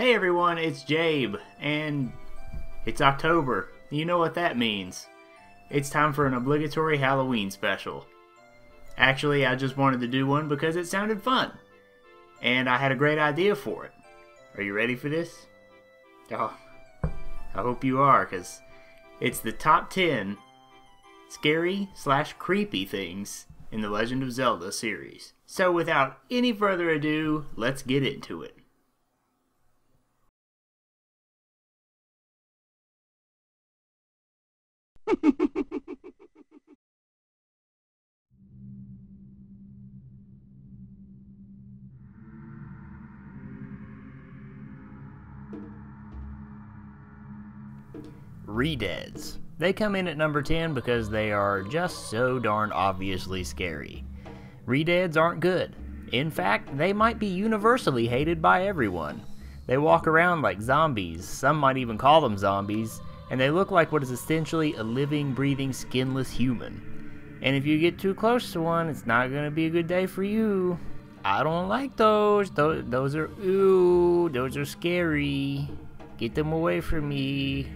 Hey everyone, it's Jabe, and it's October. You know what that means. It's time for an obligatory Halloween special. Actually, I just wanted to do one because it sounded fun, and I had a great idea for it. Are you ready for this? Oh, I hope you are, because it's the top 10 scary/creepy things in the Legend of Zelda series. So without any further ado, let's get into it. Redeads. They come in at number 10 because they are just so darn obviously scary. Redeads aren't good. In fact, they might be universally hated by everyone. They walk around like zombies, some might even call them zombies, and they look like what is essentially a living, breathing, skinless human. And if you get too close to one, it's not going to be a good day for you. I don't like those. Those are scary. Get them away from me.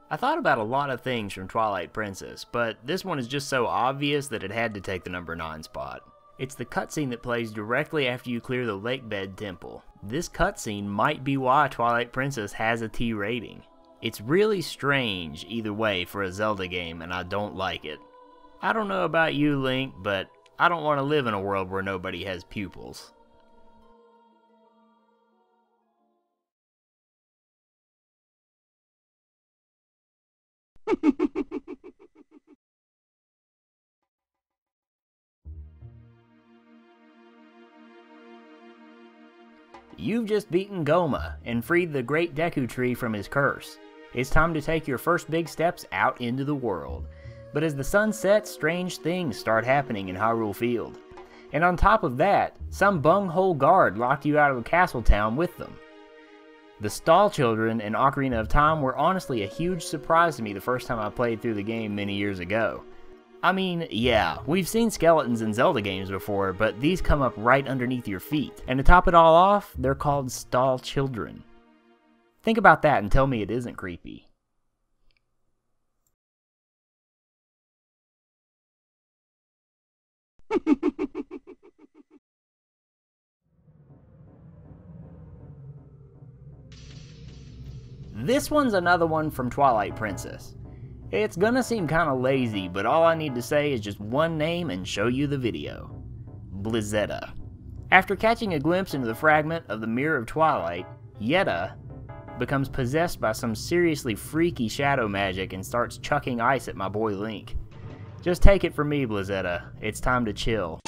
I thought about a lot of things from Twilight Princess, but this one is just so obvious that it had to take the number 9 spot. It's the cutscene that plays directly after you clear the Lakebed Temple. This cutscene might be why Twilight Princess has a T rating. It's really strange either way for a Zelda game, and I don't like it. I don't know about you, Link, but I don't want to live in a world where nobody has pupils. You've just beaten Goma and freed the Great Deku Tree from his curse. It's time to take your first big steps out into the world. But as the sun sets, strange things start happening in Hyrule Field. And on top of that, some bunghole guard locked you out of the castle town with them. The Stall Children in Ocarina of Time were honestly a huge surprise to me the first time I played through the game many years ago. I mean, yeah, we've seen skeletons in Zelda games before, but these come up right underneath your feet. And to top it all off, they're called Stall Children. Think about that and tell me it isn't creepy. This one's another one from Twilight Princess. It's gonna seem kinda lazy, but all I need to say is just one name and show you the video. Blizzetta. After catching a glimpse into the fragment of the Mirror of Twilight, Yetta becomes possessed by some seriously freaky shadow magic and starts chucking ice at my boy Link. Just take it from me, Blizzetta. It's time to chill.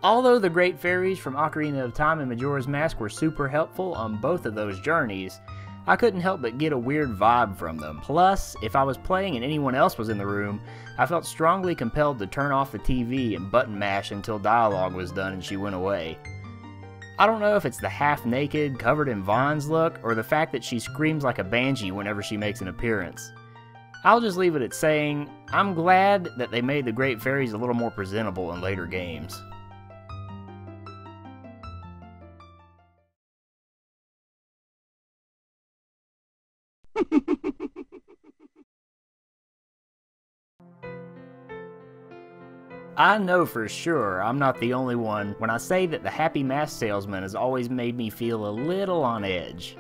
Although the Great Fairies from Ocarina of Time and Majora's Mask were super helpful on both of those journeys, I couldn't help but get a weird vibe from them. Plus, if I was playing and anyone else was in the room, I felt strongly compelled to turn off the TV and button mash until dialogue was done and she went away. I don't know if it's the half-naked, covered in vines look, or the fact that she screams like a banshee whenever she makes an appearance. I'll just leave it at saying, I'm glad that they made the Great Fairies a little more presentable in later games. I know for sure I'm not the only one when I say that the Happy Mask Salesman has always made me feel a little on edge.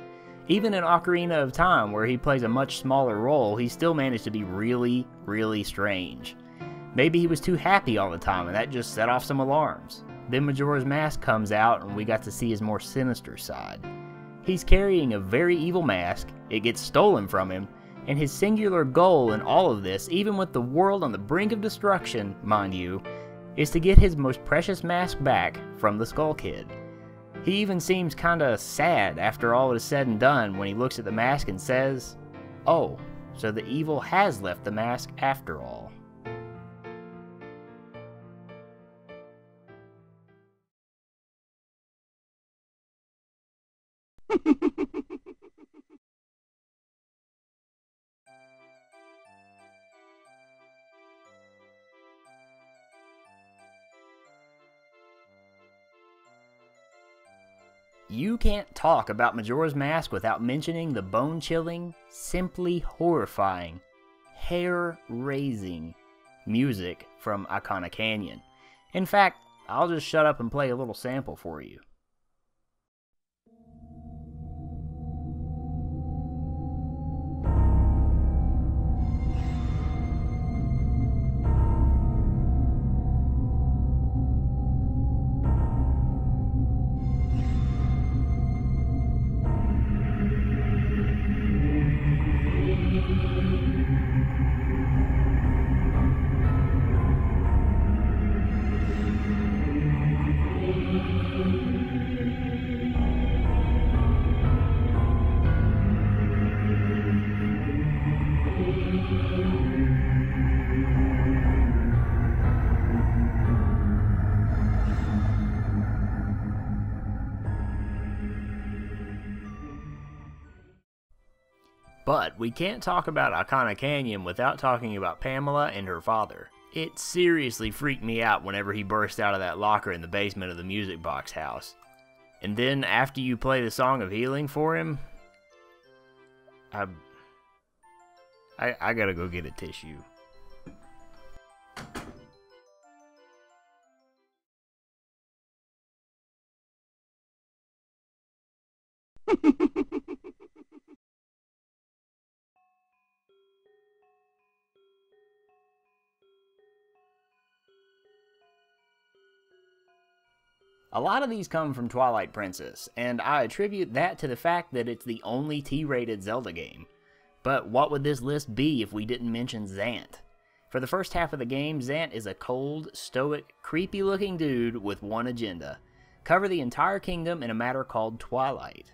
Even in Ocarina of Time, where he plays a much smaller role, he still managed to be really, really strange. Maybe he was too happy all the time and that just set off some alarms. Then Majora's Mask comes out and we got to see his more sinister side. He's carrying a very evil mask, it gets stolen from him, and his singular goal in all of this, even with the world on the brink of destruction, mind you, is to get his most precious mask back from the Skull Kid. He even seems kinda sad after all is said and done when he looks at the mask and says, "Oh, so the evil has left the mask after all." You can't talk about Majora's Mask without mentioning the bone-chilling, simply horrifying, hair-raising music from Icona Canyon. In fact, I'll just shut up and play a little sample for you. But we can't talk about Icona Canyon without talking about Pamela and her father. It seriously freaked me out whenever he burst out of that locker in the basement of the Music Box house. And then after you play the Song of Healing for him, I gotta go get a tissue. A lot of these come from Twilight Princess, and I attribute that to the fact that it's the only T-rated Zelda game. But what would this list be if we didn't mention Zant? For the first half of the game, Zant is a cold, stoic, creepy-looking dude with one agenda: cover the entire kingdom in a matter called Twilight.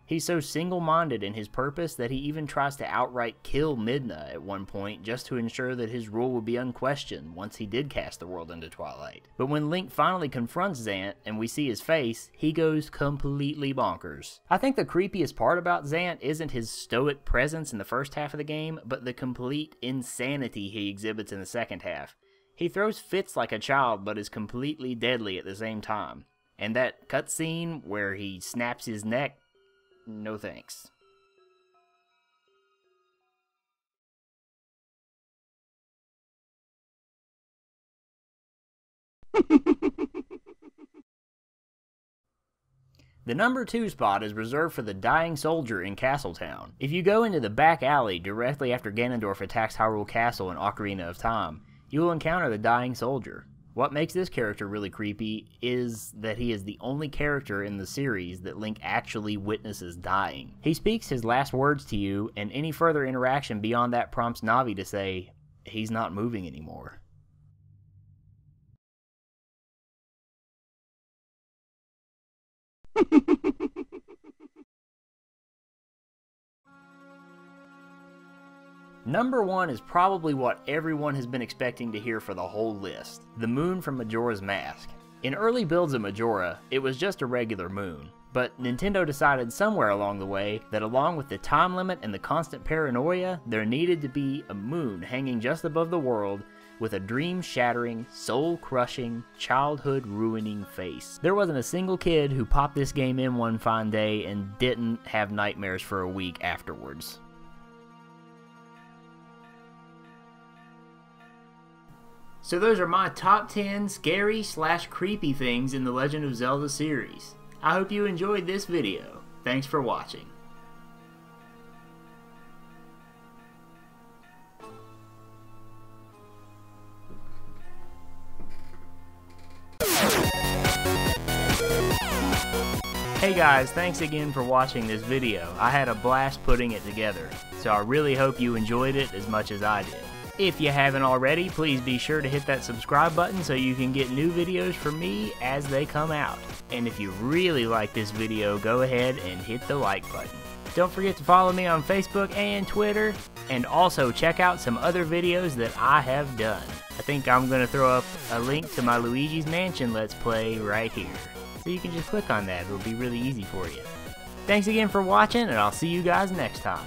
He's so single-minded in his purpose that he even tries to outright kill Midna at one point just to ensure that his rule would be unquestioned once he did cast the world into Twilight. But when Link finally confronts Zant and we see his face, he goes completely bonkers. I think the creepiest part about Zant isn't his stoic presence in the first half of the game, but the complete insanity he exhibits in the second half. He throws fits like a child but is completely deadly at the same time. And that cutscene where he snaps his neck, no thanks. The number 2 spot is reserved for the Dying Soldier in Castletown. If you go into the back alley directly after Ganondorf attacks Hyrule Castle in Ocarina of Time, you will encounter the Dying Soldier. What makes this character really creepy is that he is the only character in the series that Link actually witnesses dying. He speaks his last words to you, and any further interaction beyond that prompts Navi to say, he's not moving anymore. Number 1 is probably what everyone has been expecting to hear for the whole list: the moon from Majora's Mask. In early builds of Majora, it was just a regular moon, but Nintendo decided somewhere along the way that along with the time limit and the constant paranoia, there needed to be a moon hanging just above the world with a dream-shattering, soul-crushing, childhood-ruining face. There wasn't a single kid who popped this game in one fine day and didn't have nightmares for a week afterwards. So those are my top 10 scary/creepy things in the Legend of Zelda series. I hope you enjoyed this video. Thanks for watching. Hey guys, thanks again for watching this video. I had a blast putting it together, so I really hope you enjoyed it as much as I did. If you haven't already, please be sure to hit that subscribe button so you can get new videos from me as they come out. And if you really like this video, go ahead and hit the like button. Don't forget to follow me on Facebook and Twitter, and also check out some other videos that I have done. I think I'm going to throw up a link to my Luigi's Mansion Let's Play right here. So you can just click on that, it'll be really easy for you. Thanks again for watching, and I'll see you guys next time.